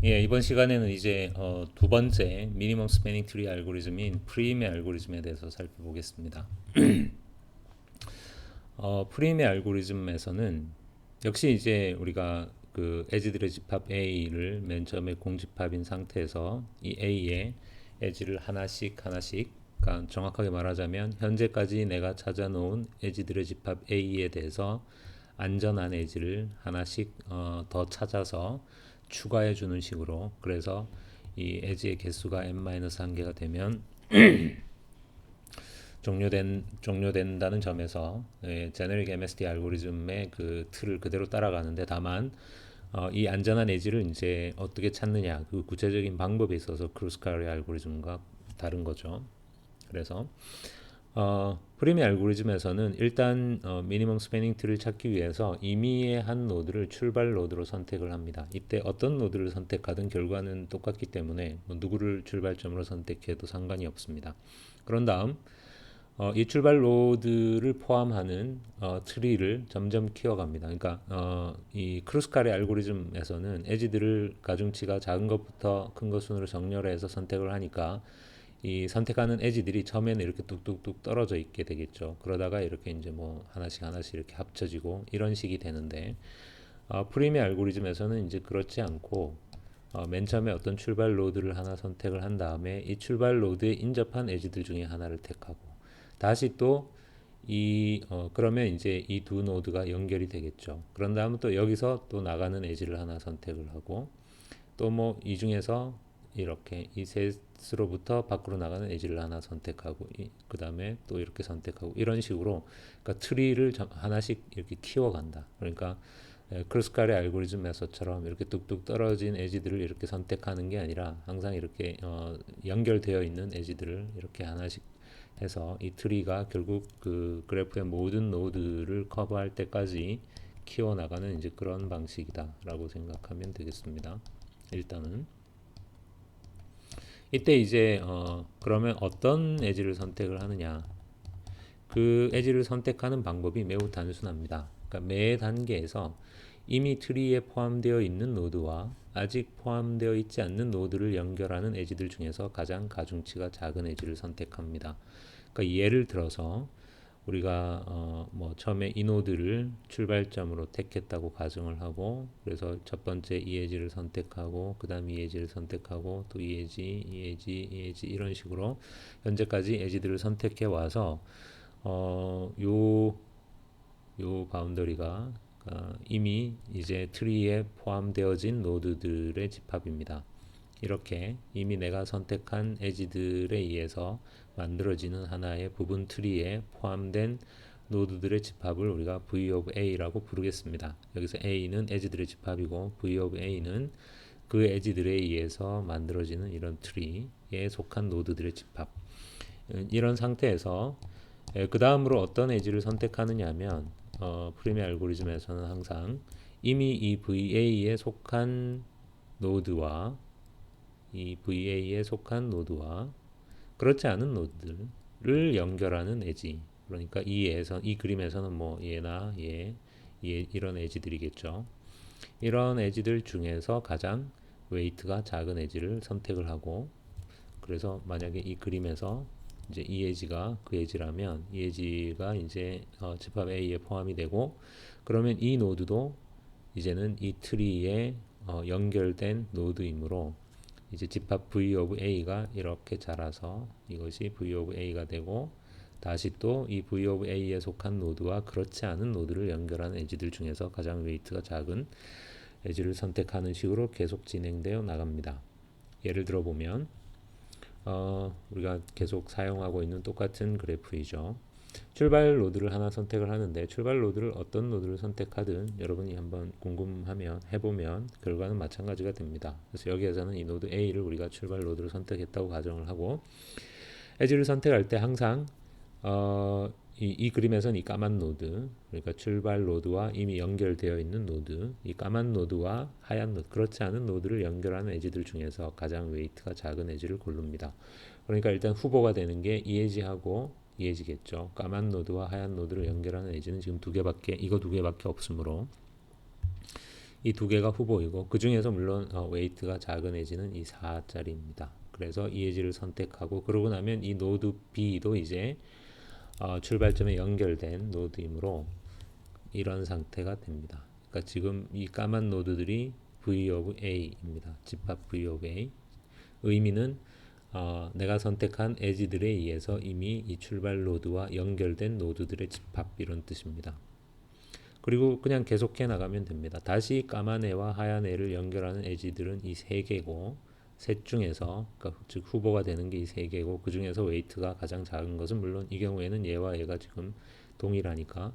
예, 이번 시간에는 이제 두 번째 미니멈 스패닝 트리 알고리즘인 프림의 알고리즘에 대해서 살펴보겠습니다. 프림의 알고리즘에서는 역시 이제 우리가 그 에지들의 집합 A를 맨 처음에 공집합인 상태에서 이 A에 에지를 하나씩 하나씩, 그러니까 정확하게 말하자면 현재까지 내가 찾아놓은 에지들의 집합 A에 대해서 안전한 에지를 하나씩 더 찾아서 추가해 주는 식으로, 그래서 이 에지의 개수가 n-1개가 되면 종료된다는 점에서 제너릭 MST 알고리즘의 그 틀을 그대로 따라가는데, 다만 이 안전한 에지를 이제 어떻게 찾느냐, 그 구체적인 방법에 있어서 크루스카리 알고리즘과 다른 거죠. 그래서 프리미 알고리즘에서는 일단 미니멈 스패닝 트리를 찾기 위해서 임의의 한 노드를 출발 노드로 선택을 합니다. 이때 어떤 노드를 선택하든 결과는 똑같기 때문에 뭐 누구를 출발점으로 선택해도 상관이 없습니다. 그런 다음 이 출발 노드를 포함하는 트리를 점점 키워갑니다. 그러니까 이 크루스카레 알고리즘에서는 에지들을 가중치가 작은 것부터 큰 것 순으로 정렬해서 선택을 하니까 이 선택하는 에지들이 처음에는 이렇게 뚝뚝뚝 떨어져 있게 되겠죠. 그러다가 이렇게 이제 뭐 하나씩 하나씩 이렇게 합쳐지고 이런 식이 되는데, 프리미 알고리즘에서는 이제 그렇지 않고 맨 처음에 어떤 출발 노드를 하나 선택을 한 다음에 이 출발 노드에 인접한 에지들 중에 하나를 택하고 다시 또 그러면 이제 이 두 노드가 연결이 되겠죠. 그런 다음에 또 여기서 또 나가는 에지를 하나 선택을 하고 또 뭐 이 중에서 이렇게 이 셋으로부터 밖으로 나가는 에지를 하나 선택하고 그 다음에 또 이렇게 선택하고 이런 식으로, 그러니까 트리를 하나씩 이렇게 키워간다. 그러니까 크루스카레 알고리즘에서처럼 이렇게 뚝뚝 떨어진 에지들을 이렇게 선택하는 게 아니라 항상 이렇게 연결되어 있는 에지들을 이렇게 하나씩 해서 이 트리가 결국 그 그래프의 모든 노드를 커버할 때까지 키워나가는 이제 그런 방식이다라고 생각하면 되겠습니다. 일단은 이때 이제 그러면 어떤 에지를 선택을 하느냐, 그 에지를 선택하는 방법이 매우 단순합니다. 그러니까 매 단계에서 이미 트리에 포함되어 있는 노드와 아직 포함되어 있지 않는 노드를 연결하는 에지들 중에서 가장 가중치가 작은 에지를 선택합니다. 그러니까 예를 들어서 우리가 뭐 처음에 이 노드를 출발점으로 택했다고 가정을 하고, 그래서 첫 번째 이 에지를 선택하고 그 다음 이 에지를 선택하고 또 이 에지, 이 에지, 이 에지 이런 식으로 현재까지 에지들을 선택해 와서 요 바운더리가 이미 이제 트리에 포함되어진 노드들의 집합입니다. 이렇게 이미 내가 선택한 에지들에 의해서 만들어지는 하나의 부분 트리에 포함된 노드들의 집합을 우리가 V of A라고 부르겠습니다. 여기서 A는 에지들의 집합이고 V of A는 그 에지들에 의해서 만들어지는 이런 트리에 속한 노드들의 집합. 이런 상태에서 그 다음으로 어떤 에지를 선택하느냐 하면 프리미 알고리즘에서는 항상 이미 이 VA에 속한 노드와 이 VA에 속한 노드와 그렇지 않은 노드를 연결하는 에지, 그러니까 이 그림에서는 뭐 얘나 얘 이런 에지들이겠죠. 이런 에지들 중에서 가장 웨이트가 작은 에지를 선택을 하고, 그래서 만약에 이 그림에서 이제 이 에지가 그 에지라면 이 에지가 이제 집합 A에 포함이 되고, 그러면 이 노드도 이제는 이 트리에 연결된 노드이므로 이제 집합 V of A가 이렇게 자라서 이것이 V of A가 되고, 다시 또 이 V of A에 속한 노드와 그렇지 않은 노드를 연결하는 에지들 중에서 가장 웨이트가 작은 에지를 선택하는 식으로 계속 진행되어 나갑니다. 예를 들어 보면 우리가 계속 사용하고 있는 똑같은 그래프이죠. 출발 노드를 하나 선택을 하는데 출발 노드를 어떤 노드를 선택하든 여러분이 한번 궁금하면 해보면 결과는 마찬가지가 됩니다. 그래서 여기에서는 이 노드 A를 우리가 출발 노드를 선택했다고 가정을 하고, 에지를 선택할 때 항상 이 그림에서는 이 까만 노드, 그러니까 출발 노드와 이미 연결되어 있는 노드, 이 까만 노드와 하얀 노드, 그렇지 않은 노드를 연결하는 에지들 중에서 가장 웨이트가 작은 에지를 고릅니다. 그러니까 일단 후보가 되는 게 이 에지하고 이 에지겠죠. 까만 노드와 하얀 노드를 연결하는 에지는 지금 이거 두 개밖에 없으므로 이 두 개가 후보이고 그 중에서 물론 웨이트가 작은 엣지는 이 4짜리입니다. 그래서 이 엣지를 선택하고 그러고 나면 이 노드 B도 이제 출발점에 연결된 노드이므로 이런 상태가 됩니다. 그러니까 지금 이 까만 노드들이 V of A입니다. 집합 V of A. 의미는 내가 선택한 엣지들에 의해서 이미 이 출발 노드와 연결된 노드들의 집합 이런 뜻입니다. 그리고 그냥 계속해 나가면 됩니다. 다시 까만 애와 하얀 애를 연결하는 엣지들은 이 세 개고 셋 중에서 그러니까 즉 후보가 되는 게 이 세 개고 그 중에서 웨이트가 가장 작은 것은 물론 이 경우에는 얘와 얘가 지금 동일하니까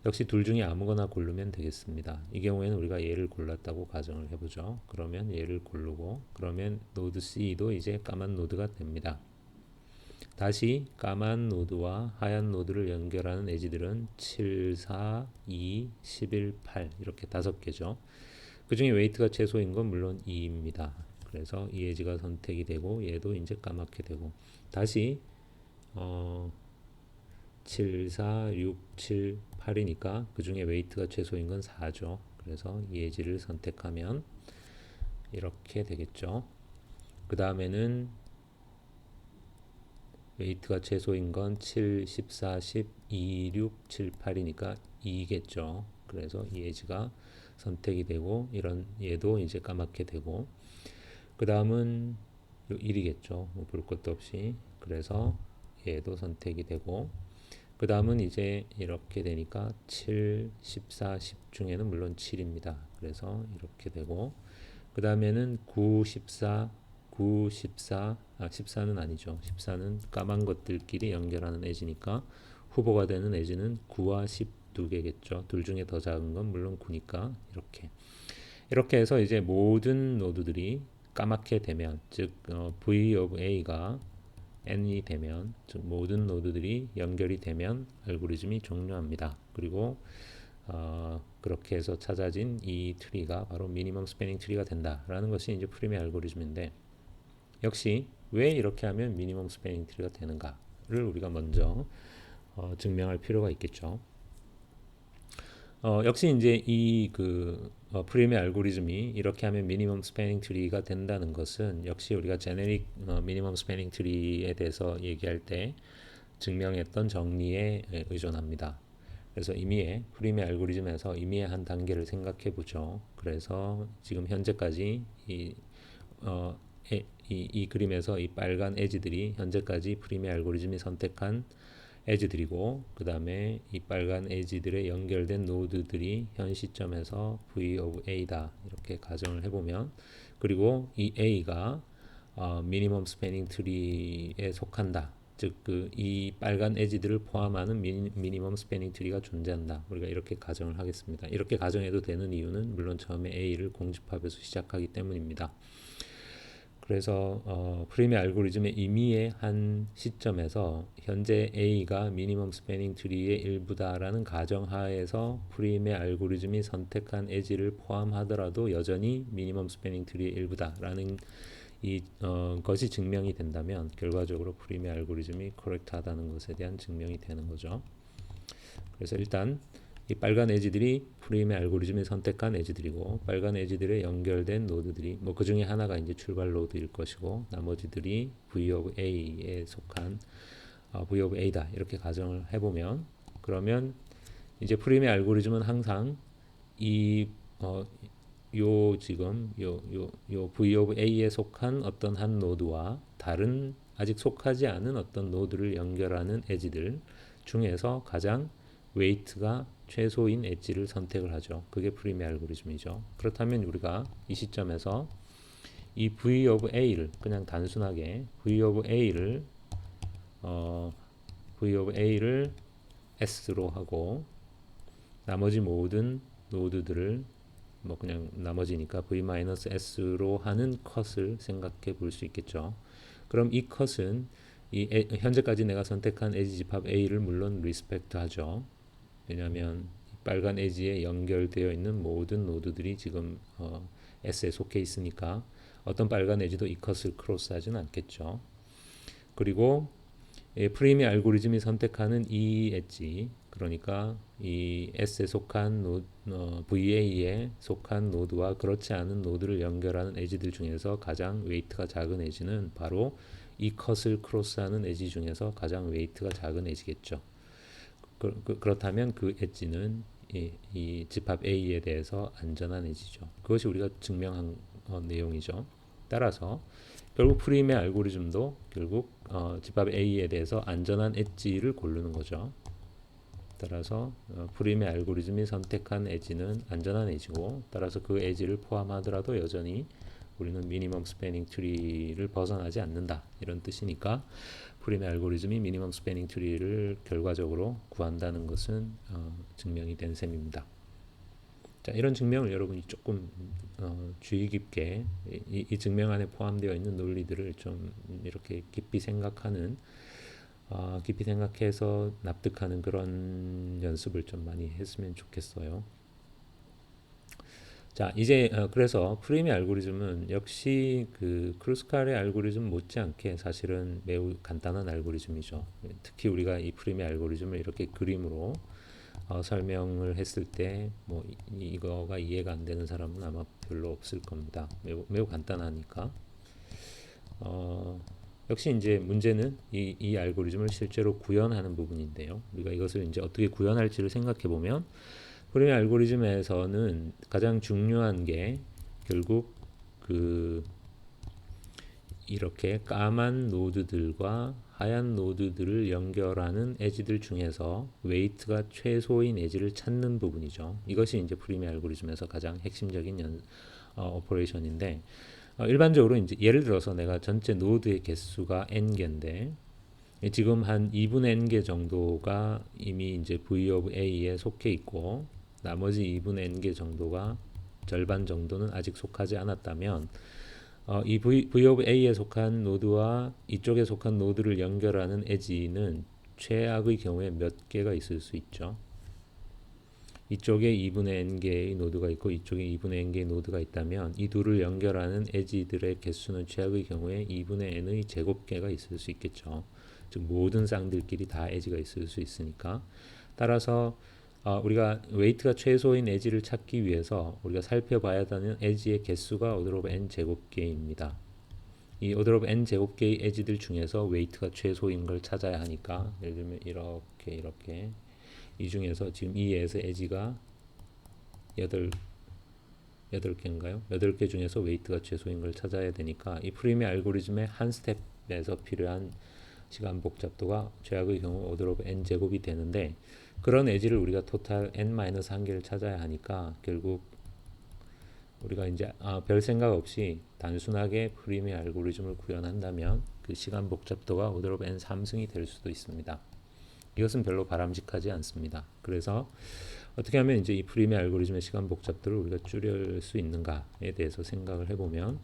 역시 둘 중에 아무거나 고르면 되겠습니다. 이 경우에는 우리가 얘를 골랐다고 가정을 해보죠. 그러면 얘를 고르고 그러면 노드 C도 이제 까만 노드가 됩니다. 다시 까만 노드와 하얀 노드를 연결하는 엣지들은 7, 4, 2, 11, 8 이렇게 5개죠. 그 중에 웨이트가 최소인 건 물론 2입니다. 그래서 이 엣지가 선택이 되고 얘도 이제 까맣게 되고 다시 7, 4, 6, 7, 8이니까 그 중에 웨이트가 최소인 건 4죠. 그래서 이 엣지를 선택하면 이렇게 되겠죠. 그 다음에는 웨이트가 최소인 건 7, 14, 10, 2, 6, 7, 8이니까 2겠죠. 그래서 이 엣지가 선택이 되고 이런 얘도 이제 까맣게 되고 그 다음은 1이겠죠. 뭐 볼 것도 없이. 그래서 얘도 선택이 되고 그 다음은 이제 이렇게 되니까 7, 14, 10 중에는 물론 7입니다. 그래서 이렇게 되고 그 다음에는 9, 14, 9, 14, 14는 아니죠. 14는 까만 것들끼리 연결하는 엣지니까 후보가 되는 엣지는 9와 10 두 개겠죠. 둘 중에 더 작은 건 물론 9니까 이렇게 해서 이제 모든 노드들이 까맣게 되면 즉 V of A가 n이 되면 즉 모든 노드들이 연결이 되면 알고리즘이 종료합니다. 그리고 그렇게 해서 찾아진 이 트리가 바로 미니멈 스패닝 트리가 된다라는 것이 이제 프림의 알고리즘인데 역시 왜 이렇게 하면 미니멈 스패닝 트리가 되는가를 우리가 먼저 증명할 필요가 있겠죠. 역시 이제 이 프림의 알고리즘이 이렇게 하면 미니멈 스패닝 트리가 된다는 것은 역시 우리가 제네릭 미니멈 스패닝 트리에 대해서 얘기할 때 증명했던 정리에 의존합니다. 그래서 임의의 프림의 알고리즘에서 임의의 한 단계를 생각해 보죠. 그래서 지금 현재까지 이 그림에서 이 빨간 엣지들이 현재까지 프림의 알고리즘이 선택한 엣지들이고 그 다음에 이 빨간 엣지들에 연결된 노드들이 현 시점에서 V of A다 이렇게 가정을 해보면 그리고 이 A가 미니멈 스패닝 트리에 속한다. 즉 이 빨간 엣지들을 포함하는 미니멈 스패닝 트리가 존재한다. 우리가 이렇게 가정을 하겠습니다. 이렇게 가정해도 되는 이유는 물론 처음에 A를 공집합에서 시작하기 때문입니다. 그래서 프림의 알고리즘의 임의의 한 시점에서 현재 A가 미니멈 스패닝 트리의 일부다라는 가정하에서 프림의 알고리즘이 선택한 엣지를 포함하더라도 여전히 미니멈 스패닝 트리의 일부다라는 것이 증명이 된다면 결과적으로 프림의 알고리즘이 코렉트하다는 것에 대한 증명이 되는 거죠. 그래서 일단 이 빨간 엣지들이 프림의 알고리즘이 선택한 엣지들이고 빨간 엣지들에 연결된 노드들이 뭐 그 중에 하나가 이제 출발 노드일 것이고 나머지들이 V of A에 속한 V of A다 이렇게 가정을 해보면 그러면 이제 프림의 알고리즘은 항상 지금 요 V of A에 속한 어떤 한 노드와 다른 아직 속하지 않은 어떤 노드를 연결하는 엣지들 중에서 가장 웨이트가 최소인 엣지를 선택을 하죠. 그게 프림의 알고리즘이죠. 그렇다면 우리가 이 시점에서 이 V of A를 그냥 단순하게 V of A를 S로 하고 나머지 모든 노드들을 뭐 그냥 나머지니까 V-S로 하는 컷을 생각해 볼 수 있겠죠. 그럼 이 컷은 현재까지 내가 선택한 엣지 집합 A를 물론 리스펙트 하죠. 왜냐하면 빨간 엣지에 연결되어 있는 모든 노드들이 지금 S에 속해 있으니까 어떤 빨간 엣지도 이 컷을 크로스하지는 않겠죠. 그리고 프림의 알고리즘이 선택하는 이 엣지 그러니까 이 S에 속한 VA에 속한 노드와 그렇지 않은 노드를 연결하는 에지들 중에서 가장 웨이트가 작은 에지는 바로 이 컷을 크로스하는 에지 중에서 가장 웨이트가 작은 에지겠죠. 그렇다면 그 엣지는 이 집합 A에 대해서 안전한 엣지죠. 그것이 우리가 증명한 내용이죠. 따라서 결국 프림의 알고리즘도 결국 집합 A에 대해서 안전한 엣지를 고르는 거죠. 따라서 프림의 알고리즘이 선택한 엣지는 안전한 엣지고, 따라서 그 엣지를 포함하더라도 여전히 우리는 미니멈 스패닝 트리를 벗어나지 않는다, 이런 뜻이니까 프림의 알고리즘이 미니멈 스패닝 트리를 결과적으로 구한다는 것은 증명이 된 셈입니다. 자, 이런 증명을 여러분이 조금 주의 깊게 이 증명 안에 포함되어 있는 논리들을 좀 이렇게 깊이 생각해서 납득하는 그런 연습을 좀 많이 했으면 좋겠어요. 자, 이제 그래서 프림의 알고리즘은 역시 그 크루스칼의 알고리즘 못지않게 사실은 매우 간단한 알고리즘이죠. 특히 우리가 이 프림의 알고리즘을 이렇게 그림으로 설명을 했을 때 뭐 이거가 이해가 안 되는 사람은 아마 별로 없을 겁니다. 매우 간단하니까. 역시 이제 문제는 이 알고리즘을 실제로 구현하는 부분인데요. 우리가 이것을 이제 어떻게 구현할지를 생각해 보면, 프림의 알고리즘에서는 가장 중요한 게 결국 그 이렇게 까만 노드들과 하얀 노드들을 연결하는 에지들 중에서 웨이트가 최소인 에지를 찾는 부분이죠. 이것이 이제 프림의 알고리즘에서 가장 핵심적인 오퍼레이션인데, 일반적으로 이제 예를 들어서 내가 전체 노드의 개수가 n개인데 지금 한 2분의 n개 정도가 이미 이제 V of A에 속해 있고, 나머지 2분의 n개 정도가 절반 정도는 아직 속하지 않았다면, 이 V of A에 속한 노드와 이쪽에 속한 노드를 연결하는 에지는 최악의 경우에 몇 개가 있을 수 있죠. 이쪽에 2분의 n개의 노드가 있고 이쪽에 2분의 n개의 노드가 있다면 이 둘을 연결하는 에지들의 개수는 최악의 경우에 2분의 n의 제곱개가 있을 수 있겠죠. 즉 모든 쌍들끼리 다 에지가 있을 수 있으니까. 따라서 우리가 웨이트가 최소인 에지를 찾기 위해서 우리가 살펴봐야 하는 에지의 개수가 오더 오브 n 제곱개입니다. 이 오더 오브 n 제곱개의 에지들 중에서 웨이트가 최소인 걸 찾아야 하니까, 예를 들면 이렇게 이 중에서 지금 이 에서 에지가 8개인가요? 8개 중에서 웨이트가 최소인 걸 찾아야 되니까 이 프림의 알고리즘의 한 스텝에서 필요한 시간 복잡도가 최악의 경우 오더 오브 n 제곱이 되는데, 그런 에지를 우리가 토탈 n-1개를 찾아야 하니까 결국 우리가 이제 별 생각 없이 단순하게 프림의 알고리즘을 구현한다면 그 시간 복잡도가 오더 오브 n 3승이 될 수도 있습니다. 이것은 별로 바람직하지 않습니다. 그래서 어떻게 하면 이제 이 프림의 알고리즘의 시간 복잡도를 우리가 줄일 수 있는가에 대해서 생각을 해보면,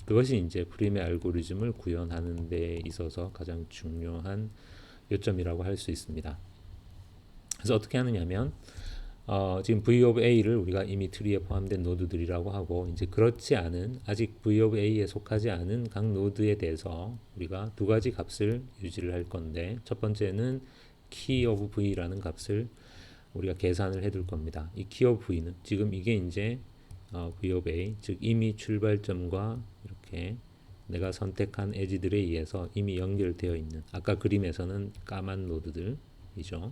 그것이 이제 프림의 알고리즘을 구현하는 데 있어서 가장 중요한 요점이라고 할 수 있습니다. 그래서 어떻게 하느냐면 지금 V of A를 우리가 이미 트리에 포함된 노드들이라고 하고, 이제 그렇지 않은 아직 V of A에 속하지 않은 각 노드에 대해서 우리가 두 가지 값을 유지를 할 건데, 첫 번째는 key of V라는 값을 우리가 계산을 해둘 겁니다. 이 key of V는 지금 이게 이제 V of A, 즉 이미 출발점과 이렇게 내가 선택한 에지들에 의해서 이미 연결되어 있는, 아까 그림에서는 까만 노드들이죠.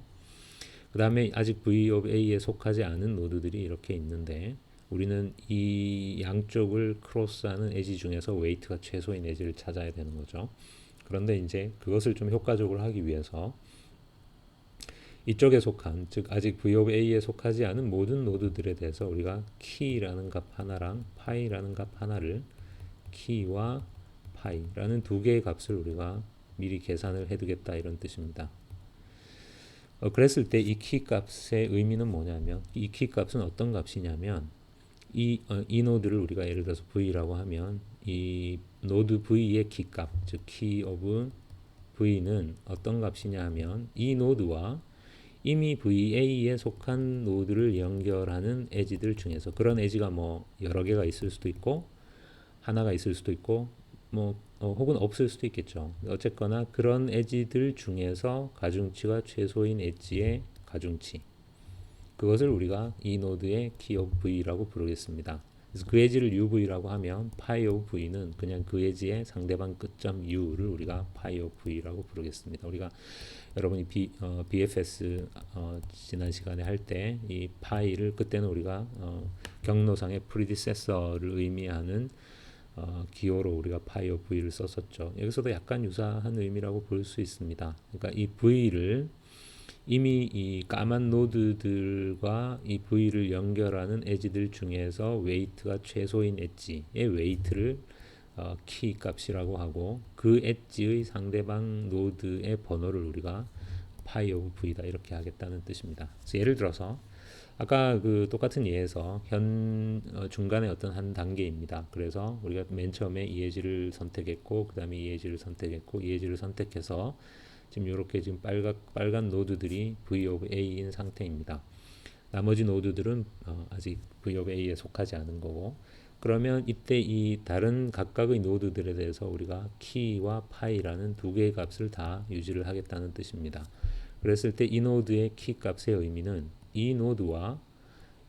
그 다음에 아직 V of A에 속하지 않은 노드들이 이렇게 있는데, 우리는 이 양쪽을 크로스하는 에지 중에서 웨이트가 최소인 에지를 찾아야 되는 거죠. 그런데 이제 그것을 좀 효과적으로 하기 위해서 이쪽에 속한, 즉 아직 V of A에 속하지 않은 모든 노드들에 대해서 우리가 key라는 값 하나랑 pi라는 값 하나를, key와 pi라는 두 개의 값을 우리가 미리 계산을 해두겠다, 이런 뜻입니다. 그랬을 때 이 키 값의 의미는 뭐냐면, 이 키 값은 어떤 값이냐면 이 노드를 우리가 예를 들어서 V라고 하면 이 노드 V의 키 값, 즉 key of V는 어떤 값이냐 하면 이 노드와 이미 VA에 속한 노드를 연결하는 에지들 중에서, 그런 에지가 뭐 여러 개가 있을 수도 있고 하나가 있을 수도 있고 뭐 혹은 없을 수도 있겠죠. 어쨌거나 그런 에지들 중에서 가중치가 최소인 엣지의 가중치. 그것을 우리가 이 노드의 key of v라고 부르겠습니다. 그래서 그 엣지를 uv라고 하면 pi of v는 그냥 그 엣지의 상대방 끝점 u를 우리가 pi of v라고 부르겠습니다. 우리가 여러분이 BFS 지난 시간에 할 때 이 파이를 그때는 우리가 경로상의 predecessor를 의미하는 기호로 우리가 pi of v를 썼었죠. 여기서도 약간 유사한 의미라고 볼 수 있습니다. 그러니까 이 v를 이미 이 까만 노드들과 이 V를 연결하는 엣지들 중에서 웨이트가 최소인 엣지의 웨이트를 키 값이라고 하고 그 엣지의 상대방 노드의 번호를 우리가 파이 오브 V다 이렇게 하겠다는 뜻입니다. 그래서 예를 들어서 아까 그 똑같은 예에서 중간에 어떤 한 단계입니다. 그래서 우리가 맨 처음에 이 엣지를 선택했고 그 다음에 이 엣지를 선택했고 이 엣지를 선택해서 지금 이렇게 지금 빨간 노드들이 V of A인 상태입니다. 나머지 노드들은 아직 V of A에 속하지 않은 거고 그러면 이때 이 다른 각각의 노드들에 대해서 우리가 키와 파이라는 두 개의 값을 다 유지를 하겠다는 뜻입니다. 그랬을 때 이 노드의 키 값의 의미는 이 노드와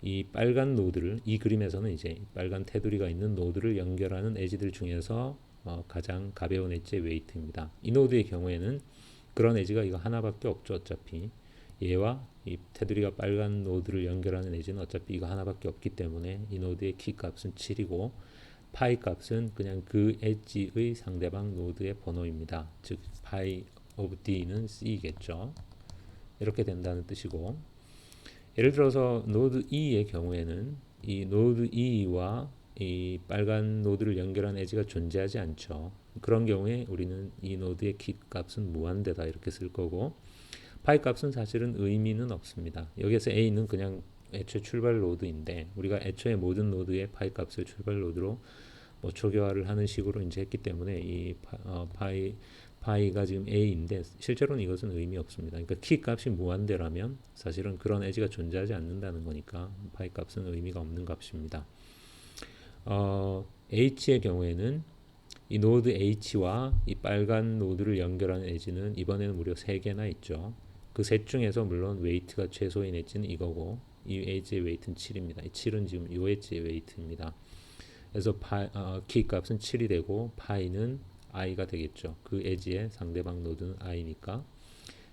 이 빨간 노드를 이 그림에서는 이제 빨간 테두리가 있는 노드를 연결하는 엣지들 중에서 가장 가벼운 엣지의 웨이트입니다. 이 노드의 경우에는 그런 엣지가 이거 하나밖에 없죠. 어차피 얘와 이 테두리가 빨간 노드를 연결하는 엣지는 어차피 이거 하나밖에 없기 때문에 이 노드의 키 값은 7이고 파이 값은 그냥 그 엣지의 상대방 노드의 번호입니다. 즉 파이 오브 d는 c겠죠. 이렇게 된다는 뜻이고 예를 들어서 노드 E의 경우에는 이 노드 E와 이 빨간 노드를 연결한 엣지가 존재하지 않죠. 그런 경우에 우리는 이 노드의 키 값은 무한대다 이렇게 쓸 거고 파이 값은 사실은 의미는 없습니다. 여기에서 A는 그냥 애초에 출발 노드인데 우리가 애초에 모든 노드의 파이 값을 출발 노드로 뭐 초기화를 하는 식으로 이제 했기 때문에 이 파이가 지금 A인데 실제로는 이것은 의미 없습니다. 그러니까 키 값이 무한대라면 사실은 그런 엣지가 존재하지 않는다는 거니까 파이 값은 의미가 없는 값입니다. H의 경우에는 이 노드 H와 이 빨간 노드를 연결하는 엣지는 이번에는 무려 3개나 있죠. 그 셋 중에서 물론 웨이트가 최소인 엣지는 이거고 이 엣지의 웨이트는 7입니다. 이 7은 지금 이 엣지의 웨이트입니다. 그래서 키 값은 7이 되고 파이는 i가 되겠죠. 그 엣지의 상대방 노드는 i니까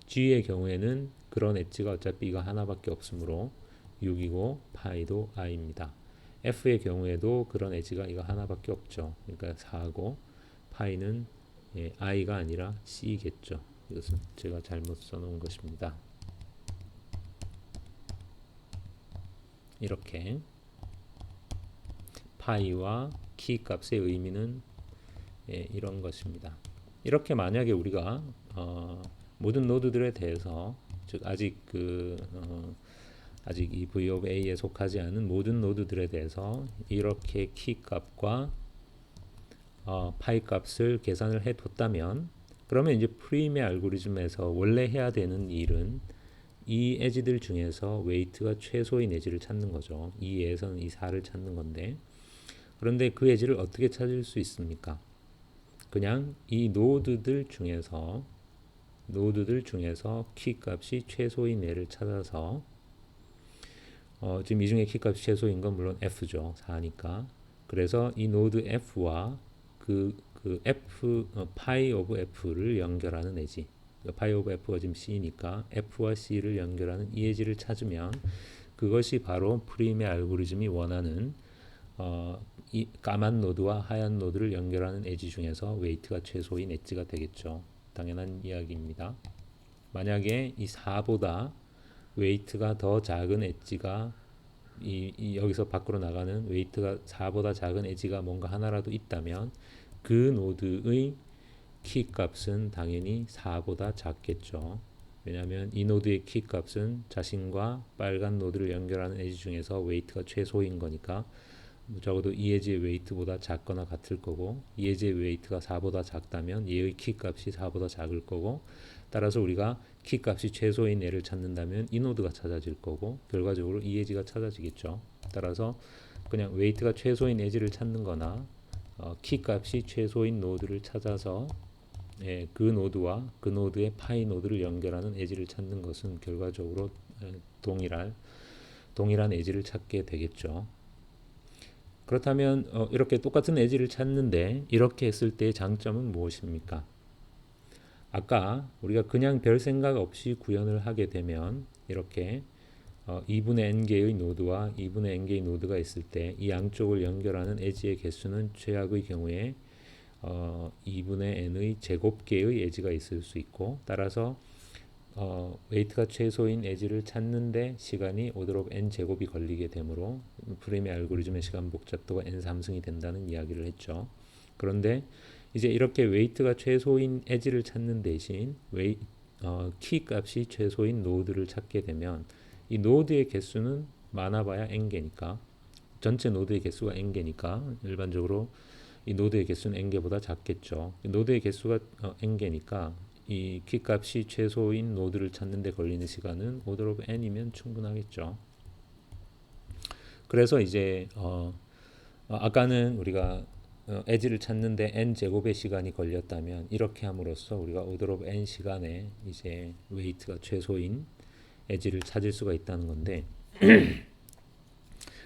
G의 경우에는 그런 엣지가 어차피 이거 하나밖에 없으므로 6이고 파이도 i입니다. F의 경우에도 그런 엣지가 이거 하나밖에 없죠. 그러니까 4고 파이는 i가 아니라 c겠죠. 이것은 제가 잘못 써놓은 것입니다. 이렇게 파이와 키 값의 의미는 이런 것입니다. 이렇게 만약에 우리가 모든 노드들에 대해서 즉 아직 아직 이 V of A에 속하지 않은 모든 노드들에 대해서 이렇게 키 값과 파이 값을 계산을 해뒀다면 그러면 이제 프림의 알고리즘에서 원래 해야 되는 일은 이 엣지들 중에서 웨이트가 최소인 엣지를 찾는 거죠. 이 예에서는 이 4를 찾는 건데 그런데 그 엣지를 어떻게 찾을 수 있습니까? 그냥 이 노드들 중에서 키 값이 최소인 애를 찾아서 지금 이 중에 키 값이 최소인 건 물론 F죠. 4니까. 그래서 이 노드 F와 그 F 파이 오브 F를 연결하는 엣지. 파이 오브 F가 지금 C니까 F와 C를 연결하는 이 엣지를 찾으면 그것이 바로 프림의 알고리즘이 원하는 이 까만 노드와 하얀 노드를 연결하는 엣지 중에서 웨이트가 최소인 엣지가 되겠죠. 당연한 이야기입니다. 만약에 이 4보다 웨이트가 더 작은 엣지가 여기서 밖으로 나가는 웨이트가 4보다 작은 엣지가 뭔가 하나라도 있다면 그 노드의 키 값은 당연히 4보다 작겠죠. 왜냐하면 이 노드의 키 값은 자신과 빨간 노드를 연결하는 엣지 중에서 웨이트가 최소인 거니까 적어도 이 엣지의 웨이트보다 작거나 같을 거고 이 엣지의 웨이트가 4보다 작다면 얘의 키 값이 4보다 작을 거고 따라서 우리가 키 값이 최소인 애를 찾는다면 이 노드가 찾아질 거고 결과적으로 이 엣지가 찾아지겠죠. 따라서 그냥 웨이트가 최소인 엣지를 찾는 거나 키 값이 최소인 노드를 찾아서 그 노드와 그 노드의 파이 노드를 연결하는 엣지를 찾는 것은 결과적으로 동일한 엣지를 찾게 되겠죠. 그렇다면 이렇게 똑같은 엣지를 찾는데 이렇게 했을 때의 장점은 무엇입니까? 아까 우리가 그냥 별 생각 없이 구현을 하게 되면 이렇게 2분의 n개의 노드와 2분의 n개의 노드가 있을 때 이 양쪽을 연결하는 엣지의 개수는 최악의 경우에 2분의 n의 제곱개의 엣지가 있을 수 있고, 따라서 웨이트가 최소인 엣지를 찾는데 시간이 오더럽 n 제곱이 걸리게 되므로 프레임의 알고리즘의 시간 복잡도가 n 3승이 된다는 이야기를 했죠. 그런데 이제 이렇게 웨이트가 최소인 엣지를 찾는 대신 키 값이 최소인 노드를 찾게 되면 이 노드의 개수는 많아봐야 n개니까, 전체 노드의 개수가 n개니까 일반적으로 이 노드의 개수는 n개보다 작겠죠. 노드의 개수가 n개니까 이 키 값이 최소인 노드를 찾는 데 걸리는 시간은 오더 오브 n이면 충분하겠죠. 그래서 이제 아까는 우리가 엣지를 찾는데 n 제곱의 시간이 걸렸다면 이렇게 함으로써 우리가 오더 오브 n 시간에 이제 웨이트가 최소인 엣지를 찾을 수가 있다는 건데,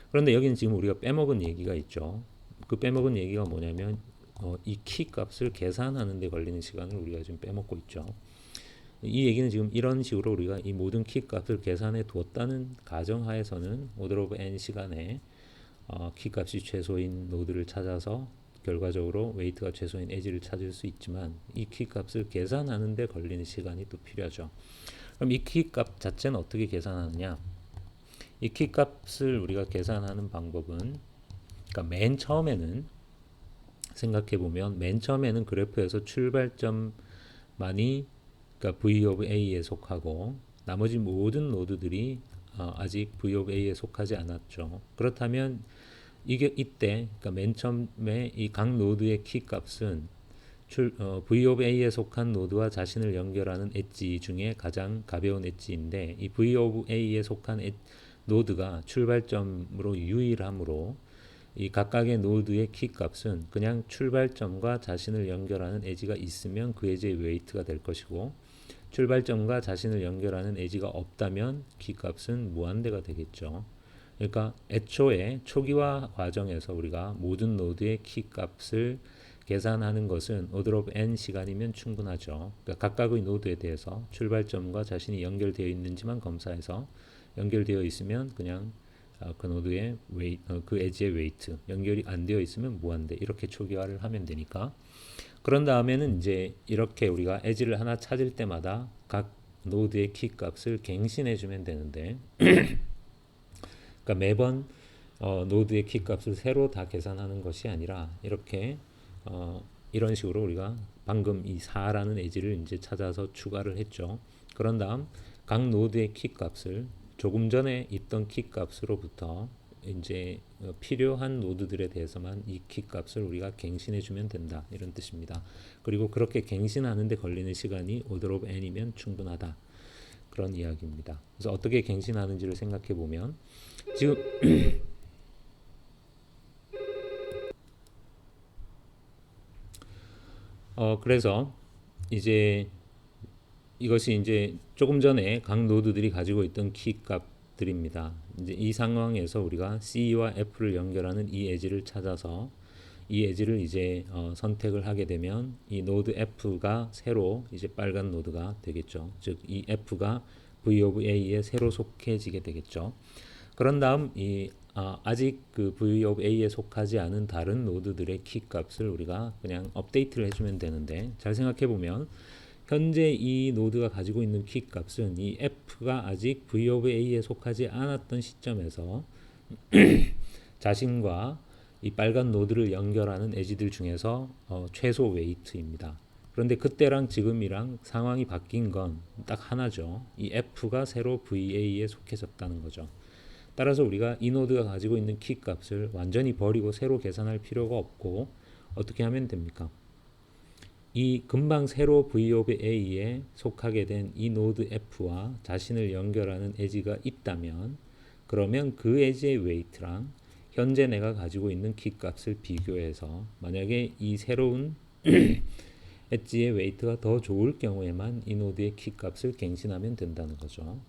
그런데 여기는 지금 우리가 빼먹은 얘기가 있죠. 그 빼먹은 얘기가 뭐냐면 이 키 값을 계산하는 데 걸리는 시간을 우리가 지금 빼먹고 있죠. 이 얘기는 지금 이런 식으로 우리가 이 모든 키 값을 계산해 두었다는 가정하에서는 오더 오브 n 시간에 키 값이 최소인 노드를 찾아서 결과적으로 웨이트가 최소인 엣지를 찾을 수 있지만, 이 키 값을 계산하는 데 걸리는 시간이 또 필요하죠. 그럼 이 키 값 자체는 어떻게 계산하느냐? 이 키 값을 우리가 계산하는 방법은, 그러니까 맨 처음에는 생각해 보면 맨 처음에는 그래프에서 출발점만이 그러니까 v of a에 속하고 나머지 모든 노드들이 아직 v of a에 속하지 않았죠. 그렇다면 이게 이때 그러니까 맨 처음에 이 각 노드의 키 값은 v of a에 속한 노드와 자신을 연결하는 엣지 중에 가장 가벼운 엣지인데, 이 v of a에 속한 노드가 출발점으로 유일하므로 이 각각의 노드의 키 값은 그냥 출발점과 자신을 연결하는 엣지가 있으면 그 엣지의 웨이트가 될 것이고, 출발점과 자신을 연결하는 엣지가 없다면 키 값은 무한대가 되겠죠. 그러니까 애초에 초기화 과정에서 우리가 모든 노드의 키 값을 계산하는 것은 오더 오브 n 시간이면 충분하죠. 그러니까 각각의 노드에 대해서 출발점과 자신이 연결되어 있는지만 검사해서 연결되어 있으면 그냥 그 노드의 그 엣지의 웨이트, 연결이 안 되어 있으면 무한대, 이렇게 초기화를 하면 되니까. 그런 다음에는 이제 이렇게 우리가 엣지를 하나 찾을 때마다 각 노드의 키 값을 갱신해 주면 되는데, 그러니까 매번 노드의 키 값을 새로 다 계산하는 것이 아니라 이렇게 이런 식으로 우리가 방금 이 4라는 엣지를 이제 찾아서 추가를 했죠. 그런 다음 각 노드의 키 값을 조금 전에 있던 키 값으로부터 이제 필요한 노드들에 대해서만 이 키 값을 우리가 갱신해 주면 된다, 이런 뜻입니다. 그리고 그렇게 갱신하는 데 걸리는 시간이 오더 오브 n이면 충분하다, 그런 이야기입니다. 그래서 어떻게 갱신하는지를 생각해 보면 지금 그래서 이제 이것이 이제 조금 전에 각 노드들이 가지고 있던 키 값들입니다. 이제 이 상황에서 우리가 C와 F를 연결하는 이 엣지를 찾아서 이 엣지를 이제 선택을 하게 되면 이 노드 F가 새로 이제 빨간 노드가 되겠죠. 즉 이 F가 V of A에 새로 속해지게 되겠죠. 그런 다음 이 아직 그 V of A에 속하지 않은 다른 노드들의 키 값을 우리가 그냥 업데이트를 해주면 되는데, 잘 생각해 보면 현재 이 노드가 가지고 있는 키 값은 이 F가 아직 V of A에 속하지 않았던 시점에서 자신과 이 빨간 노드를 연결하는 엣지들 중에서 최소 웨이트입니다. 그런데 그때랑 지금이랑 상황이 바뀐 건 딱 하나죠. 이 F가 새로 VA에 속해졌다는 거죠. 따라서 우리가 이 노드가 가지고 있는 키 값을 완전히 버리고 새로 계산할 필요가 없고 어떻게 하면 됩니까? 이 금방 새로 V of A에 속하게 된 이 노드 F와 자신을 연결하는 엣지가 있다면, 그러면 그 엣지의 웨이트랑 현재 내가 가지고 있는 키 값을 비교해서 만약에 이 새로운 엣지의 웨이트가 더 좋을 경우에만 이 노드의 키 값을 갱신하면 된다는 거죠.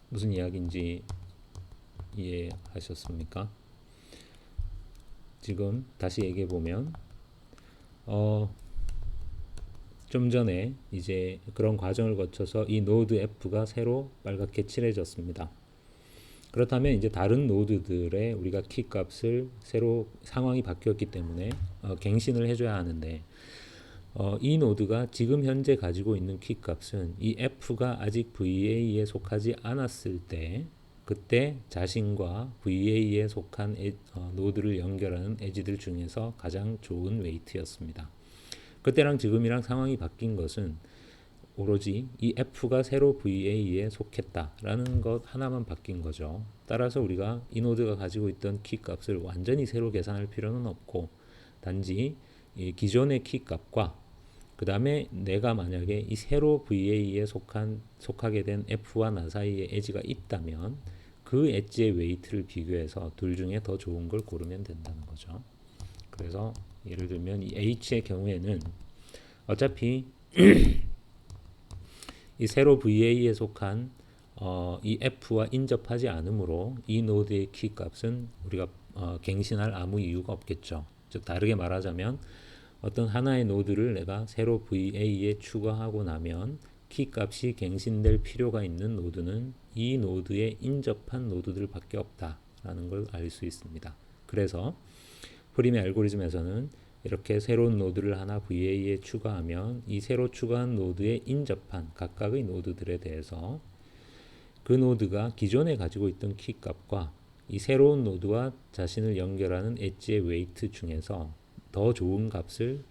무슨 이야기인지 이해하셨습니까? 지금 다시 얘기해 보면 좀 전에 이제 그런 과정을 거쳐서 이 노드 F가 새로 빨갛게 칠해졌습니다. 그렇다면 이제 다른 노드들의 우리가 키 값을 새로 상황이 바뀌었기 때문에 갱신을 해줘야 하는데 이 노드가 지금 현재 가지고 있는 키 값은 이 F가 아직 VA에 속하지 않았을 때 그때 자신과 VA에 속한 노드를 연결하는 에지들 중에서 가장 좋은 웨이트였습니다. 그때랑 지금이랑 상황이 바뀐 것은 오로지 이 F가 새로 VA에 속했다라는 것 하나만 바뀐 거죠. 따라서 우리가 이 노드가 가지고 있던 키 값을 완전히 새로 계산할 필요는 없고 단지 이 기존의 키 값과 그 다음에 내가 만약에 이 새로 VA에 속하게 된 F와 나 사이에 엣지가 있다면 그 엣지의 웨이트를 비교해서 둘 중에 더 좋은 걸 고르면 된다는 거죠. 그래서 예를 들면 이 H의 경우에는 어차피 이 새로 VA에 속한 이 F와 인접하지 않으므로 이 노드의 키 값은 우리가 갱신할 아무 이유가 없겠죠. 즉 다르게 말하자면 어떤 하나의 노드를 내가 새로 VA에 추가하고 나면 키 값이 갱신될 필요가 있는 노드는 이 노드에 인접한 노드들밖에 없다라는 걸 알 수 있습니다. 그래서 프림의 알고리즘에서는 이렇게 새로운 노드를 하나 VA에 추가하면 이 새로 추가한 노드에 인접한 각각의 노드들에 대해서 그 노드가 기존에 가지고 있던 키 값과 이 새로운 노드와 자신을 연결하는 엣지의 웨이트 중에서 더 좋은 값을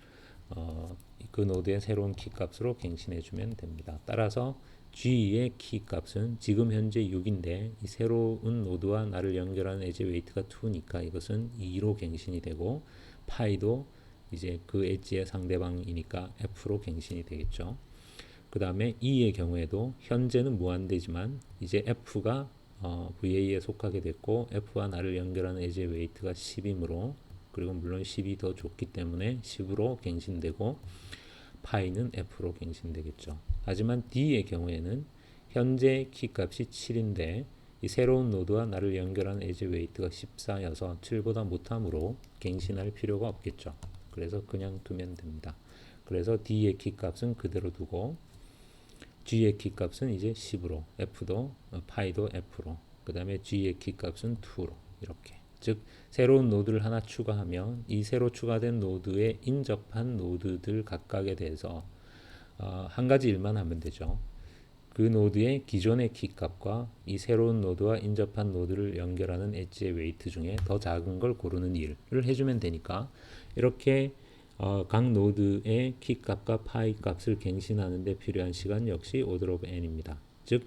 그 노드의 새로운 키 값으로 갱신해 주면 됩니다. 따라서 G의 키 값은 지금 현재 6인데 이 새로운 노드와 나를 연결하는 엣지 웨이트가 2니까 이것은 2로 갱신이 되고 파이도 이제 그 엣지의 상대방이니까 F로 갱신이 되겠죠. 그 다음에 E의 경우에도 현재는 무한대지만 이제 F가 VA에 속하게 됐고 F와 나를 연결하는 엣지의 웨이트가 10이므로 그리고 물론 10이 더 좋기 때문에 10으로 갱신되고 파이는 F로 갱신되겠죠. 하지만 D의 경우에는 현재 키값이 7인데 이 새로운 노드와 나를 연결하는 엣지 웨이트가 14여서 7보다 못함으로 갱신할 필요가 없겠죠. 그래서 그냥 두면 됩니다. 그래서 D의 키값은 그대로 두고 G의 키값은 이제 10으로 F도 파이도 F로 그 다음에 G의 키값은 2로 이렇게 즉 새로운 노드를 하나 추가하면 이 새로 추가된 노드에 인접한 노드들 각각에 대해서 한 가지 일만 하면 되죠. 그 노드의 기존의 키 값과 이 새로운 노드와 인접한 노드를 연결하는 엣지의 웨이트 중에 더 작은 걸 고르는 일을 해주면 되니까 이렇게 각 노드의 키 값과 파이 값을 갱신하는 데 필요한 시간 역시 오더 오브 n입니다. 즉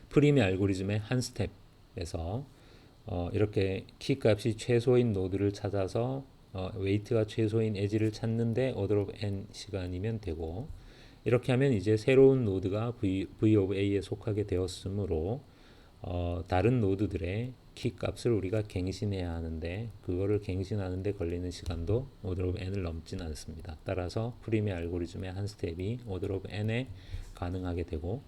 프림의 알고리즘의 한 스텝에서 이렇게 키 값이 최소인 노드를 찾아서 웨이트가 최소인 엣지를 찾는데 오더 오브 n 시간이면 되고 이렇게 하면 이제 새로운 노드가 V of A에 속하게 되었으므로 다른 노드들의 키 값을 우리가 갱신해야 하는데 그거를 갱신하는데 걸리는 시간도 오더 오브 n을 넘지는 않습니다. 따라서 프림의 알고리즘의 한 스텝이 오더 오브 n에 가능하게 되고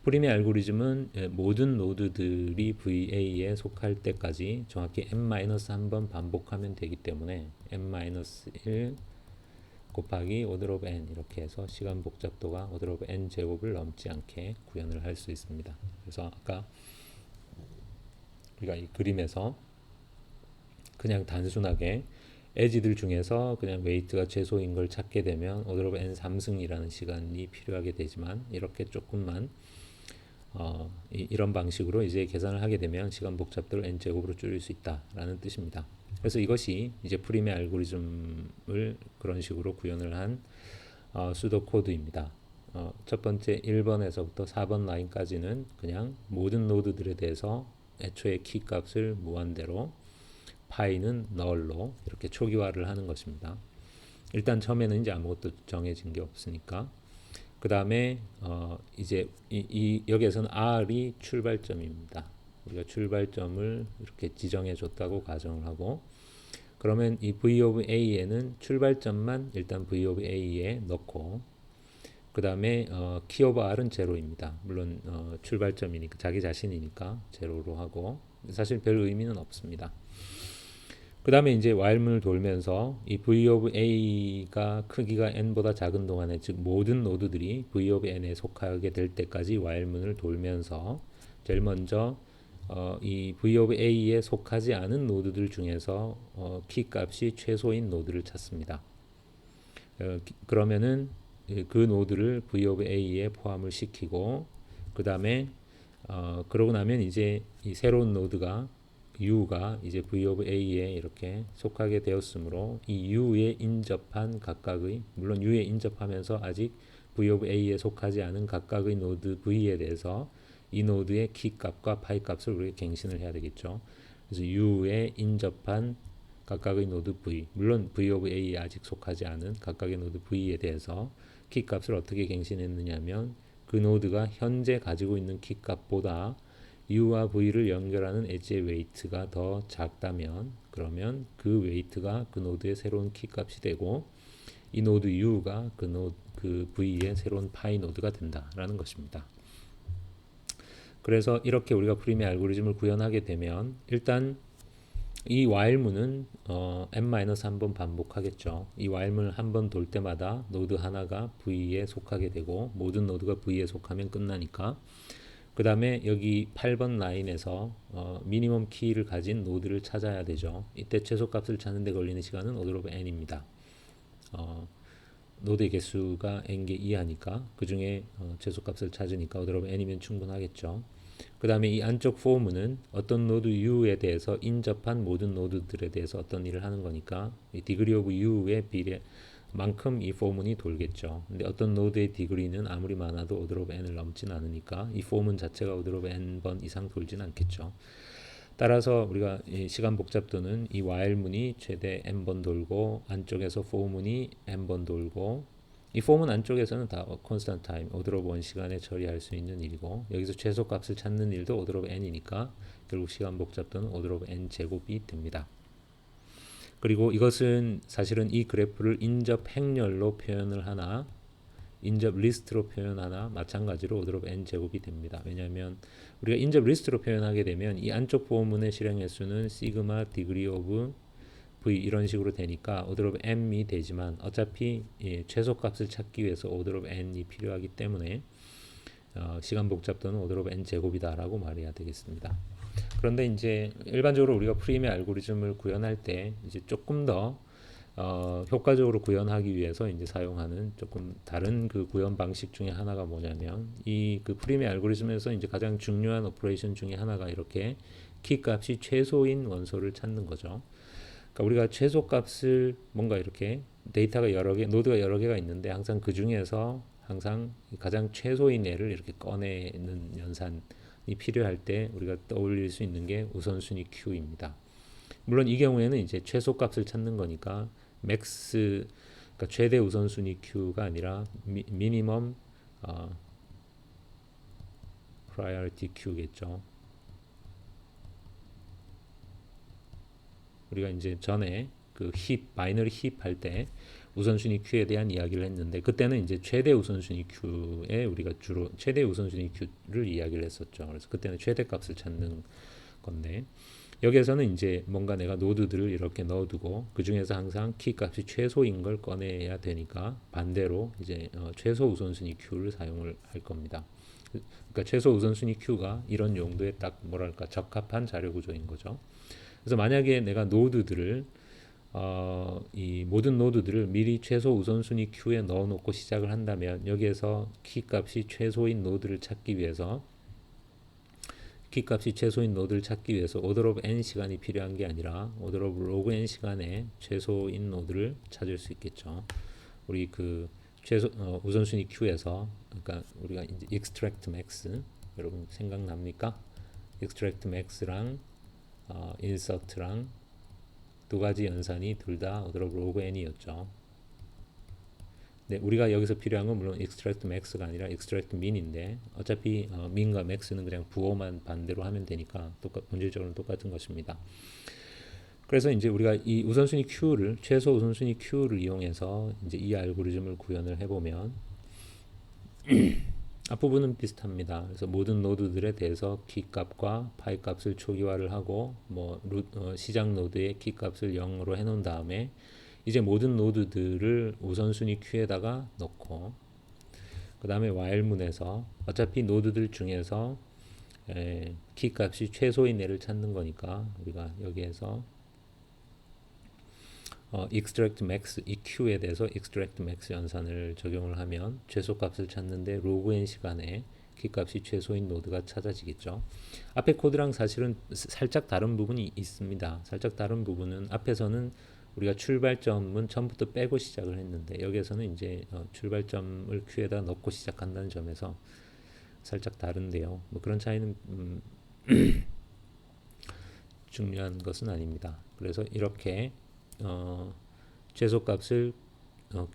프림의 알고리즘은 모든 노드들이 VA에 속할 때까지 정확히 n-1번 반복하면 되기 때문에 n-1 곱하기 오더 오브 n 이렇게 해서 시간 복잡도가 오더 오브 n 제곱을 넘지 않게 구현을 할 수 있습니다. 그래서 아까 우리가 이 그림에서 그냥 단순하게 에지들 중에서 그냥 웨이트가 최소인 걸 찾게 되면 오더 오브 n 3승이라는 시간이 필요하게 되지만 이렇게 조금만 이런 방식으로 이제 계산을 하게 되면 시간 복잡도를 n 제곱으로 줄일 수 있다라는 뜻입니다. 그래서 이것이 이제 프림의 알고리즘을 그런 식으로 구현을 한 수도 코드입니다. 첫 번째 1번에서부터 4번 라인까지는 그냥 모든 노드들에 대해서 애초에 키 값을 무한대로 파이는 널로 이렇게 초기화를 하는 것입니다. 일단 처음에는 이제 아무것도 정해진 게 없으니까 그 다음에 이제 여기에서는 R이 출발점입니다. 우리가 출발점을 이렇게 지정해 줬다고 가정을 하고 그러면 이 V of A에는 출발점만 일단 V of A에 넣고 그 다음에 키 오브 r은 제로입니다. 물론 출발점이니까 자기 자신이니까 제로로 하고 사실 별 의미는 없습니다. 그 다음에 이제 while문을 돌면서 이 v of a가 크기가 n보다 작은 동안에 즉 모든 노드들이 v of n에 속하게 될 때까지 while문을 돌면서 제일 먼저 이 v of a에 속하지 않은 노드들 중에서 키 값이 최소인 노드를 찾습니다. 그러면은 그 노드를 v of a에 포함을 시키고 그 다음에 그러고 나면 이제 이 새로운 노드가 u가 이제 v of a에 이렇게 속하게 되었으므로 이 u에 인접한 각각의 물론 u에 인접하면서 아직 v of a에 속하지 않은 각각의 노드 v에 대해서 이 노드의 키 값과 파이 값을 우리가 갱신을 해야 되겠죠. 그래서 u에 인접한 각각의 노드 v 물론 v of a에 아직 속하지 않은 각각의 노드 v에 대해서 키 값을 어떻게 갱신했느냐면 그 노드가 현재 가지고 있는 키 값보다 u와 v를 연결하는 엣지의 웨이트가 더 작다면 그러면 그 웨이트가 그 노드의 새로운 키 값이 되고 이 노드 u가 그 v의 새로운 파이 노드가 된다라는 것입니다. 그래서 이렇게 우리가 프림의 알고리즘을 구현하게 되면 일단 이 while문은 n-1번 반복하겠죠. 이 while문을 한 번 돌 때마다 노드 하나가 v에 속하게 되고 모든 노드가 v에 속하면 끝나니까 그 다음에 여기 8번 라인에서 미니멈 키를 가진 노드를 찾아야 되죠. 이때 최소값을 찾는 데 걸리는 시간은 order of n입니다. 노드의 개수가 n개 이하니까 그 중에 최소값을 찾으니까 order of n이면 충분하겠죠. 그 다음에 이 안쪽 for문은 어떤 노드 u에 대해서 인접한 모든 노드들에 대해서 어떤 일을 하는 거니까 이 degree of u의 비례 만큼 이 포문이 돌겠죠. 근데 어떤 노드의 디그리는 아무리 많아도 order of n을 넘진 않으니까 이 포문 자체가 order of n번 이상 돌진 않겠죠. 따라서 우리가 이 시간 복잡도는 이 while문이 최대 n번 돌고 안쪽에서 for문이 n번 돌고 이 for문 안쪽에서는 다 constant time, order of 1 시간에 처리할 수 있는 일이고 여기서 최소값을 찾는 일도 order of n이니까 결국 시간 복잡도는 order of n 제곱이 됩니다. 그리고 이것은 사실은 이 그래프를 인접 행렬로 표현을 하나 인접 리스트로 표현하나 마찬가지로 order of n 제곱이 됩니다. 왜냐하면 우리가 인접 리스트로 표현하게 되면 이 안쪽 보문의 실행 횟수는 시그마 degree of v 이런 식으로 되니까 order of m이 되지만 어차피 최소값을 찾기 위해서 order of n이 필요하기 때문에 시간 복잡도는 order of n 제곱이다라고 말해야 되겠습니다. 그런데 이제 일반적으로 우리가 프림의 알고리즘을 구현할 때 이제 조금 더 효과적으로 구현하기 위해서 이제 사용하는 조금 다른 그 구현 방식 중에 하나가 뭐냐면 이 그 프림의 알고리즘에서 이제 가장 중요한 오퍼레이션 중에 하나가 이렇게 키 값이 최소인 원소를 찾는 거죠. 그러니까 우리가 최소값을 뭔가 이렇게 데이터가 여러 개, 노드가 여러 개가 있는데 항상 그 중에서 항상 가장 최소인 애를 이렇게 꺼내는 연산이 필요할 때 우리가 떠올릴 수 있는 게 우선순위 Q입니다. 물론 이 경우에는 이제 최소값을 찾는 거니까 맥스 그러니까 최대 우선순위 Q가 아니라 미니멈 priority Q겠죠. 우리가 이제 전에 그 힙 바이너리 힙 할 때 우선순위 Q에 대한 이야기를 했는데 그때는 이제 최대 우선순위 Q에 우리가 주로 최대 우선순위 Q를 이야기를 했었죠. 그래서 그때는 최대값을 찾는 건데 여기에서는 이제 뭔가 내가 노드들을 이렇게 넣어두고 그 중에서 항상 키 값이 최소인 걸 꺼내야 되니까 반대로 이제 최소 우선순위 Q를 사용을 할 겁니다. 그러니까 최소 우선순위 Q가 이런 용도에 딱 뭐랄까 적합한 자료 구조인 거죠. 그래서 만약에 내가 노드들을 이 모든 노드들을 미리 최소 우선순위 Q에 넣어놓고 시작을 한다면 여기에서 키 값이 최소인 노드를 찾기 위해서 키 값이 최소인 노드를 찾기 위해서 order of n 시간이 필요한 게 아니라 order of log n 시간에 최소인 노드를 찾을 수 있겠죠. 우리 그 최소 우선순위 Q에서 그러니까 우리가 이제 extract max 여러분 생각납니까? extract max랑 insert랑 두 가지 연산이 둘 다 order of log n이었죠. 네, 우리가 여기서 필요한 건 물론 extract max가 아니라 extract min인데 어차피 min과 max는 그냥 부호만 반대로 하면 되니까 본질적으로는 똑같은 것입니다. 그래서 이제 우리가 이 우선순위 Q를 최소 우선순위 Q를 이용해서 이제 이 알고리즘을 구현을 해보면 앞부분은 비슷합니다. 그래서 모든 노드들에 대해서 키 값과 파이 값을 초기화를 하고 시작 노드의 키 값을 0으로 해놓은 다음에 이제 모든 노드들을 우선순위 큐에다가 넣고 그 다음에 while문에서 어차피 노드들 중에서 키 값이 최소인 애를 찾는 거니까 우리가 여기에서 extract max 이 q에 대해서 extract max 연산을 적용을 하면 최소 값을 찾는데 로그 n 시간에 키 값이 최소인 노드가 찾아지겠죠. 앞에 코드랑 사실은 살짝 다른 부분이 있습니다. 살짝 다른 부분은 앞에서는 우리가 출발점은 처음부터 빼고 시작을 했는데 여기에서는 이제 출발점을 q에다 넣고 시작한다는 점에서 살짝 다른데요. 뭐 그런 차이는 중요한 것은 아닙니다. 그래서 이렇게 최소값을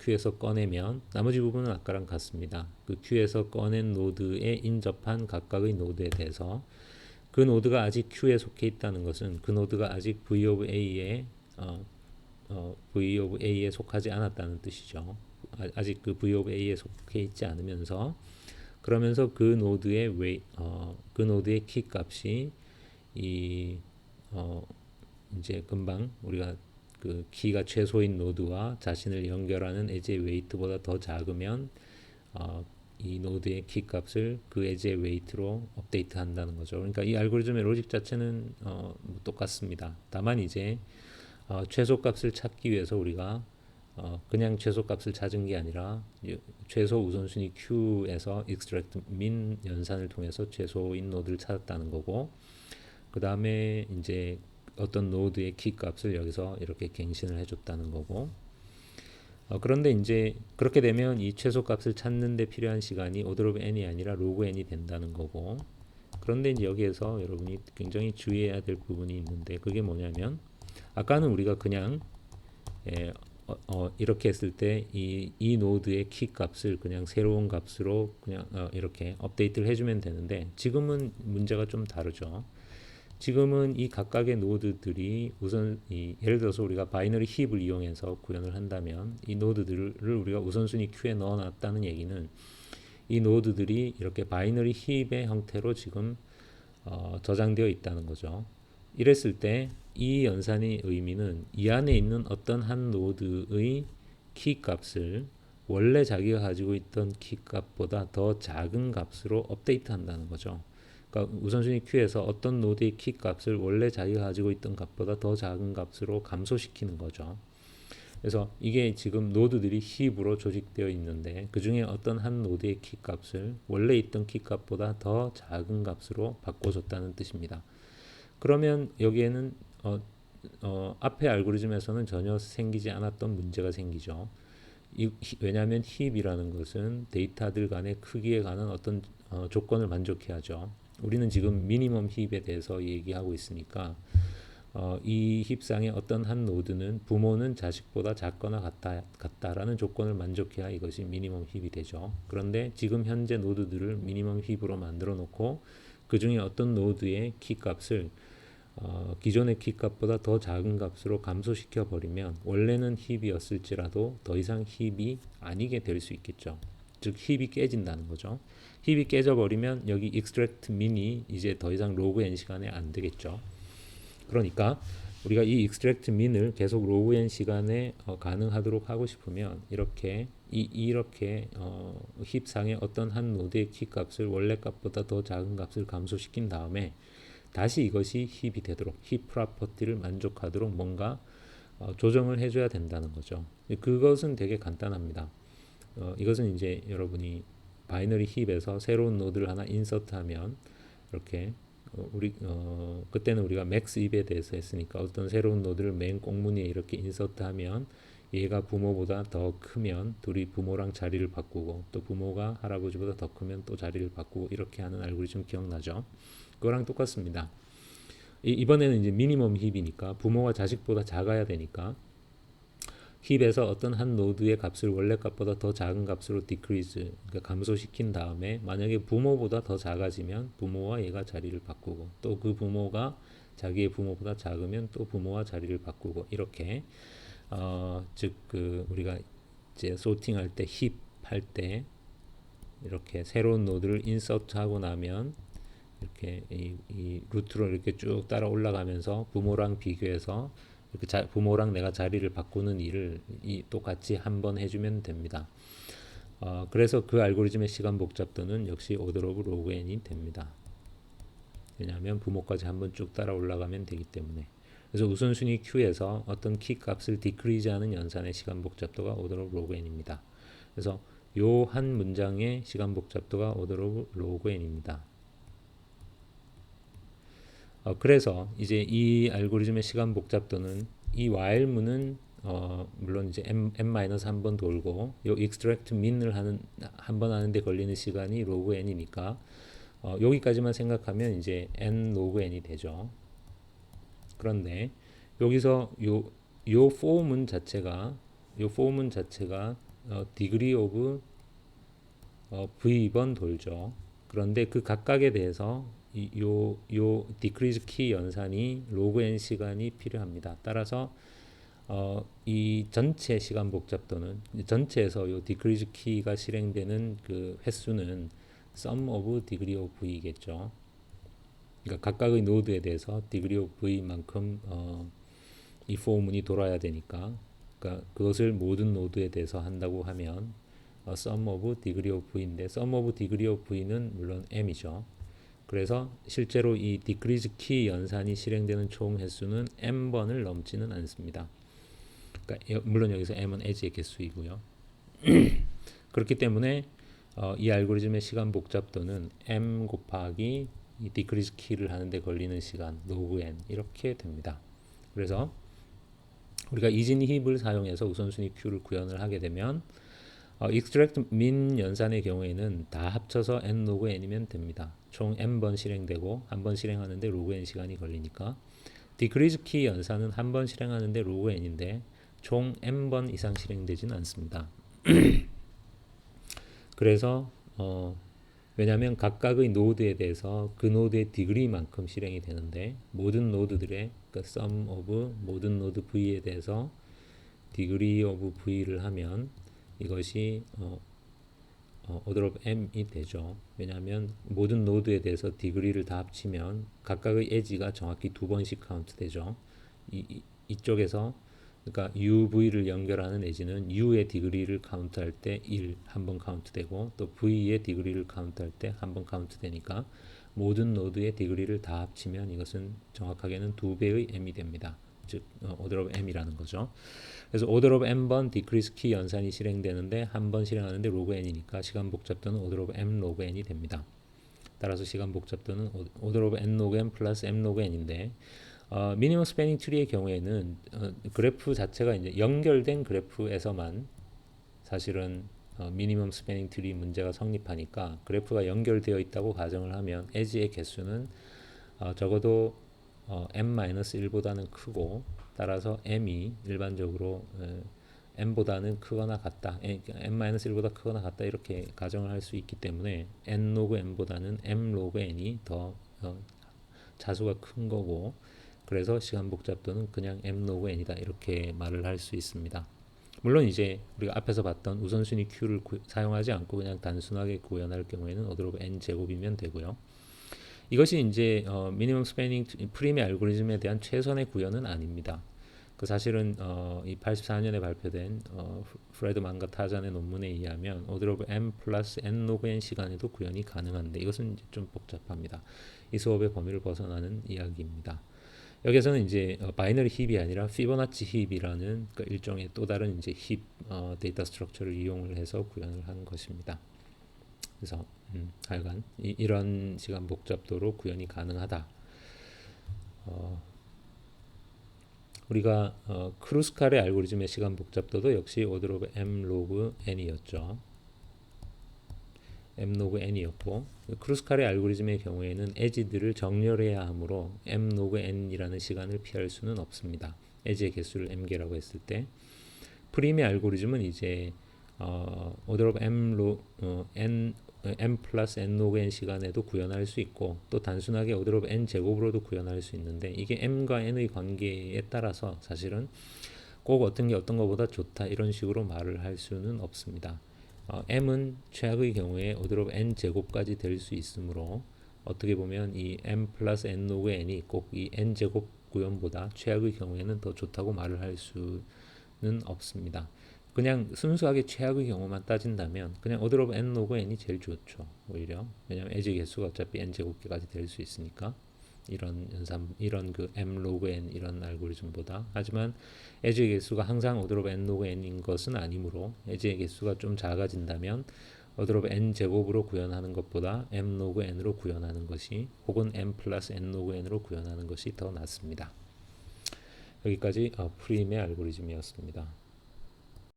Q에서 꺼내면 나머지 부분은 아까랑 같습니다. 그 Q에서 꺼낸 노드에 인접한 각각의 노드에 대해서 그 노드가 아직 Q에 속해 있다는 것은 그 노드가 아직 V of A에 속하지 않았다는 뜻이죠. 아직 그 V of A에 속해 있지 않으면서 그러면서 그 노드의 키 값이 이제 금방 우리가 그 키가 최소인 노드와 자신을 연결하는 엣지의 웨이트보다 더 작으면 이 노드의 키 값을 그 엣지의 웨이트로 업데이트 한다는 거죠. 그러니까 이 알고리즘의 로직 자체는 똑같습니다. 다만 이제 최소 값을 찾기 위해서 우리가 그냥 최소 값을 찾은 게 아니라 최소 우선순위 Q에서 extract min 연산을 통해서 최소인 노드를 찾았다는 거고 그 다음에 이제 어떤 노드의 키 값을 여기서 이렇게 갱신을 해줬다는 거고 그런데 이제 그렇게 되면 이 최소 값을 찾는 데 필요한 시간이 order of n이 아니라 log n이 된다는 거고 그런데 이제 여기에서 여러분이 굉장히 주의해야 될 부분이 있는데 그게 뭐냐면 아까는 우리가 그냥 이렇게 했을 때 이 노드의 키 값을 그냥 새로운 값으로 그냥 이렇게 업데이트를 해주면 되는데 지금은 문제가 좀 다르죠. 지금은 이 각각의 노드들이 우선 예를 들어서 우리가 바이너리 힙을 이용해서 구현을 한다면 이 노드들을 우리가 우선순위 큐에 넣어놨다는 얘기는 이 노드들이 이렇게 바이너리 힙의 형태로 지금 저장되어 있다는 거죠. 이랬을 때 이 연산의 의미는 이 안에 있는 어떤 한 노드의 키 값을 원래 자기가 가지고 있던 키 값보다 더 작은 값으로 업데이트 한다는 거죠. 그러니까 우선순위 큐에서 어떤 노드의 키 값을 원래 자기가 가지고 있던 값보다 더 작은 값으로 감소시키는 거죠. 그래서 이게 지금 노드들이 힙으로 조직되어 있는데 그 중에 어떤 한 노드의 키 값을 원래 있던 키 값보다 더 작은 값으로 바꿔줬다는 뜻입니다. 그러면 여기에는 앞의 알고리즘에서는 전혀 생기지 않았던 문제가 생기죠. 왜냐하면 힙이라는 것은 데이터들 간의 크기에 관한 어떤 조건을 만족해야죠. 우리는 지금 미니멈 힙에 대해서 얘기하고 있으니까 이 힙상의 어떤 한 노드는 부모는 자식보다 작거나 같다라는 조건을 만족해야 이것이 미니멈 힙이 되죠. 그런데 지금 현재 노드들을 미니멈 힙으로 만들어 놓고 그 중에 어떤 노드의 키 값을 기존의 키 값보다 더 작은 값으로 감소시켜 버리면 원래는 힙이었을지라도 더 이상 힙이 아니게 될 수 있겠죠. 즉 힙이 깨진다는 거죠. 힙이 깨져 버리면 여기 extract min이 이제 더 이상 log n 시간에 안 되겠죠. 그러니까 우리가 이 extract min을 계속 log n 시간에 가능하도록 하고 싶으면 이렇게 힙상의 어떤 한 노드의 키 값을 원래 값보다 더 작은 값을 감소시킨 다음에 다시 이것이 힙이 되도록 힙 프로퍼티를 만족하도록 뭔가 조정을 해줘야 된다는 거죠. 그것은 되게 간단합니다. 이것은 이제 여러분이 바이너리 힙에서 새로운 노드를 하나 인서트하면 이렇게 그때는 우리가 맥스 힙에 대해서 했으니까 어떤 새로운 노드를 맨 꽁무니에 이렇게 인서트하면 얘가 부모보다 더 크면 둘이 부모랑 자리를 바꾸고 또 부모가 할아버지보다 더 크면 또 자리를 바꾸고 이렇게 하는 알고리즘 기억나죠? 그거랑 똑같습니다. 이번에는 이제 미니멈 힙이니까 부모가 자식보다 작아야 되니까 힙에서 어떤 한 노드의 값을 원래 값보다 더 작은 값으로 decrease, 그러니까 감소시킨 다음에 만약에 부모보다 더 작아지면 부모와 얘가 자리를 바꾸고 또 그 부모가 자기의 부모보다 작으면 또 부모와 자리를 바꾸고 이렇게 즉 우리가 이제 소팅할 때 힙 할 때 이렇게 새로운 노드를 인서트하고 나면 이렇게 이 루트로 이렇게 쭉 따라 올라가면서 부모랑 비교해서 이렇게 부모랑 내가 자리를 바꾸는 일을 똑같이 한번 해주면 됩니다. 그래서 그 알고리즘의 시간 복잡도는 역시 오더 오브 로그 n이 됩니다. 왜냐하면 부모까지 한번 쭉 따라 올라가면 되기 때문에. 그래서 우선순위 Q에서 어떤 키 값을 디크리즈하는 연산의 시간 복잡도가 오더 오브 로그 n입니다. 그래서 요 한 문장의 시간 복잡도가 오더 오브 로그 n입니다. 그래서 이제 이 알고리즘의 시간 복잡도는 이 while문은 물론 이제 n-한 번 돌고 요 extract min을 한 번 하는데 걸리는 시간이 로그 n이니까 여기까지만 생각하면 이제 n 로그 n이 되죠. 그런데 여기서 요 for문 자체가 degree of v번 돌죠. 그런데 그 각각에 대해서 요 decrease key 연산이 로그 n 시간이 필요합니다. 따라서 이 전체 시간 복잡도는 전체에서 요 decrease key가 실행되는 그 횟수는 sum of degree of v겠죠. 그러니까 각각의 노드에 대해서 degree of v만큼 이 for문이 돌아야 되니까, 그러니까 그것을 모든 노드에 대해서 한다고 하면 sum of degree of v인데 sum of degree of v는 물론 m이죠. 그래서 실제로 이 decrease key 연산이 실행되는 총 횟수는 m번을 넘지는 않습니다. 그러니까 물론 여기서 m은 edge의 개수이고요. 그렇기 때문에 이 알고리즘의 시간 복잡도는 m 곱하기 이 decrease key를 하는데 걸리는 시간 log n 이렇게 됩니다. 그래서 우리가 이진 힙을 사용해서 우선순위 Q를 구현을 하게 되면 extract min 연산의 경우에는 다 합쳐서 n log n이면 됩니다. 총 n번 실행되고 한 번 실행하는데 log n 시간이 걸리니까 decrease key 연산은 한 번 실행하는데 log n인데 총 n번 이상 실행되지는 않습니다. 그래서 왜냐하면 각각의 노드에 대해서 그 노드의 degree만큼 실행이 되는데 모든 노드들의 그 sum of 모든 노드 v에 대해서 degree of v를 하면 이것이 order of m이 되죠. 왜냐하면 모든 노드에 대해서 degree를 다 합치면 각각의 edge가 정확히 두 번씩 카운트 되죠. 이쪽에서 그러니까 UV를 연결하는 edge는 U의 degree를 카운트할 때 1 한 번 카운트되고 또 V의 degree를 카운트할 때 한 번 카운트되니까 모든 노드의 degree를 다 합치면 이것은 정확하게는 2배의 m이 됩니다. 즉 order of m이라는 거죠. 그래서 order of n번 decrease key 연산이 실행되는데 한 번 실행하는데 log n이니까 시간 복잡도는 order of m log n이 됩니다. 따라서 시간 복잡도는 order of n log n 플러스 m log n인데 미니멈 스패닝 트리의 경우에는 그래프 자체가 이제 연결된 그래프에서만 사실은 미니멈 스패닝 트리 문제가 성립하니까 그래프가 연결되어 있다고 가정을 하면 에지의 개수는 적어도 m-1보다는 크고 따라서 m이 일반적으로 m보다는 크거나 같다, m-1보다 크거나 같다 이렇게 가정을 할 수 있기 때문에 n 로그 n보다는 m 로그 n이 더 자수가 큰 거고 그래서 시간 복잡도는 그냥 m 로그 n이다 이렇게 말을 할 수 있습니다. 물론 이제 우리가 앞에서 봤던 우선순위 Q를 사용하지 않고 그냥 단순하게 구현할 경우에는 order of n 제곱이면 되고요. 이것이 이제 미니멈 스패닝 프림의 알고리즘에 대한 최선의 구현은 아닙니다. 그 사실은 이 84년에 발표된 프레드 만과 타잔의 논문에 의하면 order of m 플러스 n 로그 n 시간에도 구현이 가능한데 이것은 이제 좀 복잡합니다. 이 수업의 범위를 벗어나는 이야기입니다. 여기서는 이제 바이너리 힙이 아니라 피보나치 힙이라는 그 일종의 또 다른 이제 힙 데이터 스트럭처를 이용을 해서 구현을 한 것입니다. 그래서 하여간 이런 시간 복잡도로 구현이 가능하다. 우리가 크루스칼의 알고리즘의 시간 복잡도도 역시 order of m log n이었죠. m log n이었고 크루스칼의 알고리즘의 경우에는 에지들을 정렬해야 하므로 m log n이라는 시간을 피할 수는 없습니다. 에지의 개수를 m개라고 했을 때 프림의 알고리즘은 이제 order of m 플러스 n log n 시간에도 구현할 수 있고 또 단순하게 order of n 제곱으로도 구현할 수 있는데 이게 m과 n의 관계에 따라서 사실은 꼭 어떤 게 어떤 것보다 좋다 이런 식으로 말을 할 수는 없습니다. m은 최악의 경우에 order of n 제곱까지 될 수 있으므로 어떻게 보면 이 m 플러스 n 로그 n이 꼭 이 n 제곱 구현보다 최악의 경우에는 더 좋다고 말을 할 수는 없습니다. 그냥 순수하게 최악의 경우만 따진다면 그냥 order of n 로그 n이 제일 좋죠. 오히려 왜냐면 에지 개수가 어차피 n 제곱까지 될 수 있으니까 이런 그 m 로그 n 이런 알고리즘보다. 하지만 에지 개수가 항상 order of n 로그 n인 것은 아니므로 에지의 개수가 좀 작아진다면 order of n 제곱으로 구현하는 것보다 m 로그 n으로 구현하는 것이 혹은 m 플러스 n 로그 n으로 구현하는 것이 더 낫습니다. 여기까지 프림의 알고리즘이었습니다.